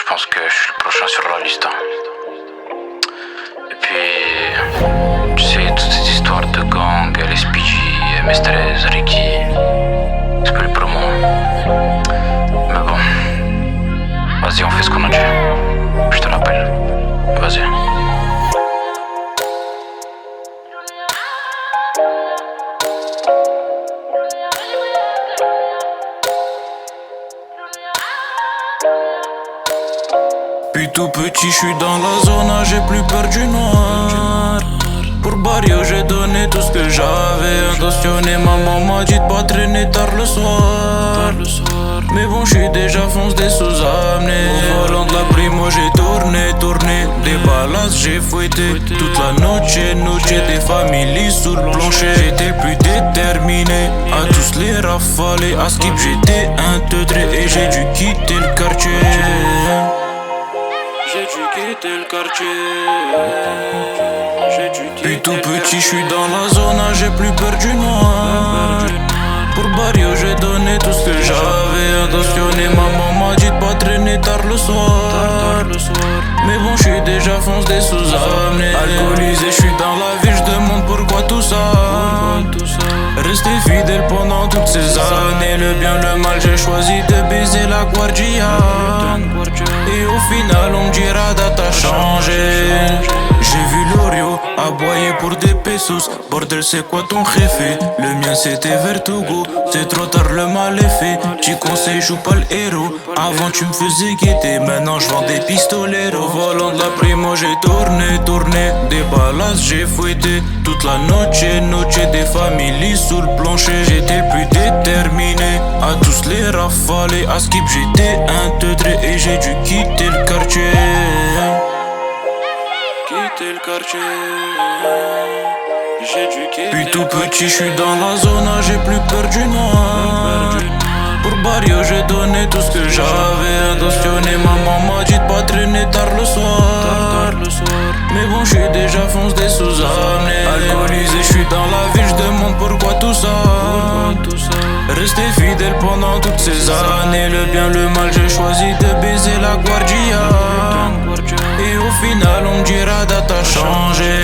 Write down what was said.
pense que je suis le prochain sur la liste, hein. Et puis, tu sais, toute cette histoire de gang, LSPJ, MS13, Ricky, c'est que le promo. Mais bon, vas-y, on fait ce qu'on a dit. Je te rappelle. Vas-y. Depuis tout petit, je suis dans la zone, j'ai plus peur du noir. Pour Barrio, j'ai donné tout ce que j'avais intentionné. Maman m'a dit de pas traîner tard le soir. Mais bon, je suis déjà foncé sous-amené. Au volant de la primo, j'ai tourné. Des balas, j'ai fouetté. Toute la noche, des familles sous le plancher. J'étais plus déterminé à tous les rafaler. À skip, j'étais inteutré et j'ai dû quitter le quartier. J'ai dû quitter le quartier. Depuis tout petit, je suis dans la zone, j'ai plus peur du noir. Pour Barrio, j'ai donné tout ce que j'avais intentionné. Maman m'a dit de pas traîner tard le soir. Mais bon, je suis déjà foncé sous-amené. Alcoolisé, je suis dans la ville, je demande pourquoi tout ça. Rester fidèle pendant toutes ces années. Le bien, le mal, j'ai choisi de baiser la guardia. Et au final, on me dira t'as changé. J'ai vu l'Oreo aboyer pour des pesos. Bordel, c'est quoi ton réfé? Le mien c'était Vertugo. C'est trop tard, le mal est fait. Tu conseilles, joue pas le héros. Avant tu me faisais guetter, maintenant je vends des pistolets. Au volant de la primo, j'ai tourné. Des balas, j'ai fouetté. Toute la noche, des familles sous le plancher. J'étais plus déterminé à tous les rafaler. À skip, j'étais inteutré et j'ai dû quitter le quartier. Puis tout petit, je suis dans la zone, j'ai plus peur du noir. Pour Barrio, j'ai donné tout ce que j'avais intentionné. Maman m'a dit de pas traîner tard le soir. Mais bon, je suis déjà foncé sous-amené. Alcoolisé, je suis dans la ville, je demande pourquoi tout ça. Rester fidèle pendant toutes ces années. Le bien, le mal, j'ai choisi de baiser la guardia. Et au final, on me dira t'as changé.